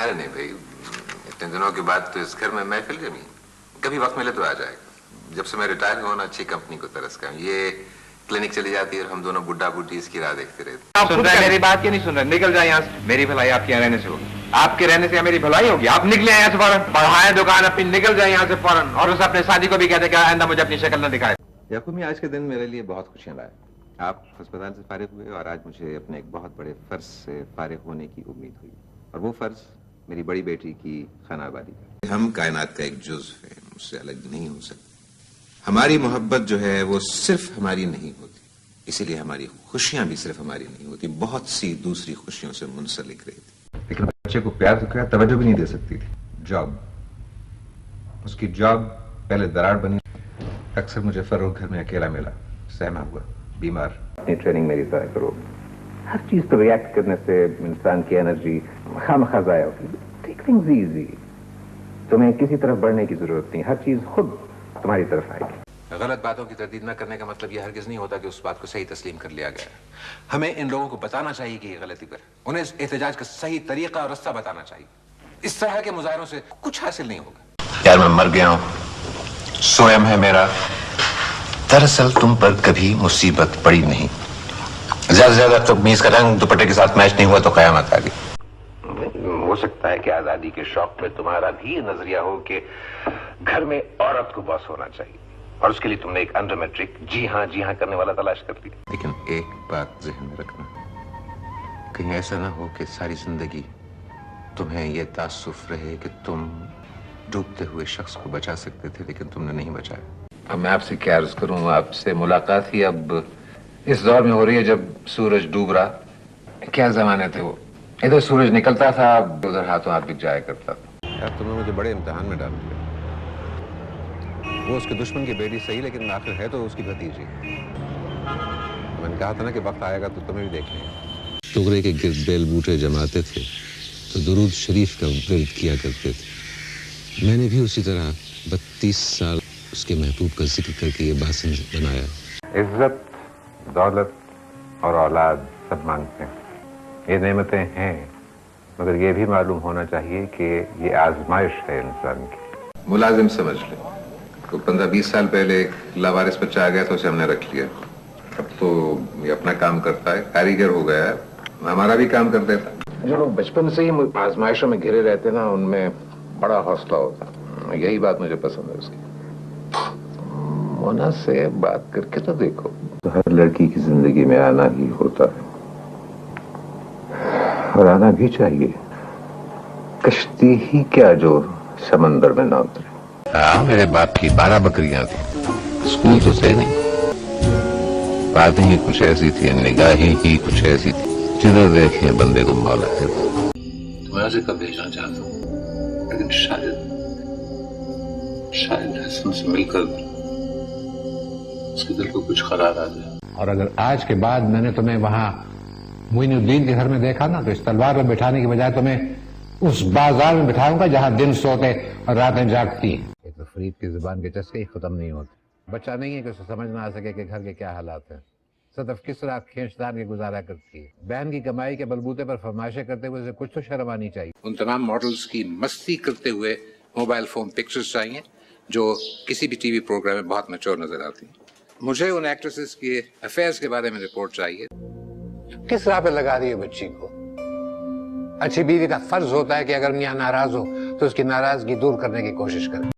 अरे नहीं भाई, इतने दिनों के बाद तो इस घर में महफिल जमी, कभी वक्त मिले तो आ जाएगा। जब से मैं रिटायर हुआ ना, अच्छी कंपनी को तरस का ये क्लिनिक चली जाती है और हम दोनों बुड्ढा बुड्ढी इसकी राह देखते रहते। आप सुन रहे हैं मेरी बात क्यों नहीं सुन रहे? निकल जाए यहाँ से। मेरी भलाई आपके यहाँ रहने से होगी, आपके रहने से मेरी भलाई होगी। आप निकले यहाँ से फौरन, बढ़ाए दुकान अपनी, निकल जाए यहाँ से फौरन। और उस अपने शादी को भी कहते कि आइंदा मुझे अपनी शक्ल न दिखाए। याकूब, आज के दिन मेरे लिए बहुत खुशियां लाए। आप अस्पताल से फारिग हुए और आज मुझे अपने एक बहुत बड़े फर्ज से फारिग होने की उम्मीद हुई, और वो फर्ज मेरी बड़ी बेटी की खानाबादी का। हम कायनात का एक जुज़्व है, उससे अलग नहीं हो सकते। हमारी मोहब्बत जो है वो सिर्फ हमारी नहीं होती, इसीलिए हमारी खुशियां भी सिर्फ हमारी नहीं होती, बहुत सी दूसरी खुशियों से मुंसलिक रहती। लेकिन बच्चे को प्यार तो क्या तवज्जो भी नहीं दे सकती थी। जॉब, उसकी जॉब पहले दरार बनी। अक्सर मुझे फर्रुख घर में अकेला मिला, सहमा हुआ, बीमार। अपनी ट्रेनिंग मेरी तरह करो, हर चीज पर रिएक्ट करने से इंसान की एनर्जी खामखा ज़ाया होती है। टेक थिंग्स इजी, तुम्हें किसी तरफ बढ़ने की जरूरत नहीं, हर चीज खुद तुम्हारी तरफ आएगी। गलत बातों की तरदीद न करने का मतलब यह हरगिज नहीं होता कि उस बात को सही तस्लीम कर लिया गया। हमें इन लोगों को बताना चाहिए कि ये गलती पर, उन्हें एहतजाज का सही तरीका और रास्ता बताना चाहिए। इस तरह के मुजाहरों से कुछ हासिल नहीं होगा। यार मैं मर गया हूं, स्वयं है मेरा। दरअसल तुम पर कभी मुसीबत पड़ी नहीं, ज्यादा से ज्यादा कमीज का रंग दुपट्टे के साथ मैच नहीं हुआ तो कयामत आ गई। हो सकता है कि आजादी के शौक में तुम्हारा भी नजरिया हो कि घर में औरत को बॉस होना चाहिए, और उसके लिए तुमने एक अंडर मैट्रिक जी हाँ करने वाला तलाश कर लिया। लेकिन एक बात ज़हन में रखना, कहीं ऐसा ना हो कि सारी जिंदगी तुम्हें यह तासुफ रहे कि तुम डूबते हुए शख्स को बचा सकते थे लेकिन तुमने नहीं बचाया। अब मैं आपसे क्या अर्ज करूं, आपसे मुलाकात ही अब इस दौर में हो रही है जब सूरज डूब रहा। क्या जमाने थे वो, इधर सूरज निकलता था, उधर हाथों हाथ बिक जाया करता था। यार तुमने मुझे बड़े इम्तिहान में डाल दिया। वो उसके दुश्मन की बेटी सही, लेकिन आखिर है तो उसकी भतीजी। मैंने कहा था ना कि वक्त आएगा तो तुम्हें भी देख लेंगे। टुकड़े के गिर्द बेल बूटे जमाते थे तो दुरूद शरीफ का विर्द किया करते थे। मैंने भी उसी तरह 32 साल उसके महबूब का जिक्र करके ये बासन बनाया। इज्जत, दौलत और औलाद सब मांगते हैं, ये नेमतें हैं, मगर ये भी मालूम होना चाहिए कि ये आजमाइश है इंसान की। मुलाजिम समझ ले, तो 15-20 साल पहले एक लावारिस बच्चा आ गया तो उसे हमने रख लिया। अब तो ये अपना काम करता है, कारीगर हो गया है, हमारा भी काम कर देता है। जो लोग बचपन से ही आजमाइशों में घिरे रहते ना, उनमें बड़ा हौसला होता। यही बात मुझे पसंद है उसकी। मोना से बात करके तो देखो, तो हर लड़की की जिंदगी में आना ही होता है, और आना भी चाहिए। कश्ती ही क्या जो समंदर में ना उतरे। मेरे बाप की 12 बकरियां थी, स्कूल तो थे नहीं, बातें ही कुछ ऐसी थी, निगाहें ही कुछ ऐसी थी, जिधर देखे बंदे को मौला है। तुम्हारा से कब भेजना चाहता हूँ, लेकिन शायद हसन से मिलकर उसके दिल को कुछ करार आ जाए। और अगर आज के बाद मैंने तुम्हें वहां मोइनुद्दीन के घर में देखा ना, तो इस तलवार में बिठाने की बजाय तुम्हें उस बाजार में बिठाऊंगा जहां दिन सोते और रातें जागती। ये तो फरीद की जुबान के चस्के ही खत्म नहीं होते। बच्चा नहीं है कि उसे समझ ना आ सके कि घर के क्या हालात हैं। सदफ किस तरह खींचतान के गुजारा करती है। बहन की कमाई के बलबूते पर फरमाइशें करते हुए उसे कुछ तो शर्म आनी चाहिए। उन तमाम मॉडल्स की मस्ती करते हुए मोबाइल फोन पिक्चर्स चाहिए जो किसी भी टीवी प्रोग्राम में बहुत मैच्योर नजर आती हैं। मुझे उन एक्ट्रेसेस के अफेयर्स के बारे में रिपोर्ट चाहिए। किस राह पे लगा रही है बच्ची को? अच्छी बीवी का फर्ज होता है कि अगर मियां नाराज हो तो उसकी नाराजगी दूर करने की कोशिश करे।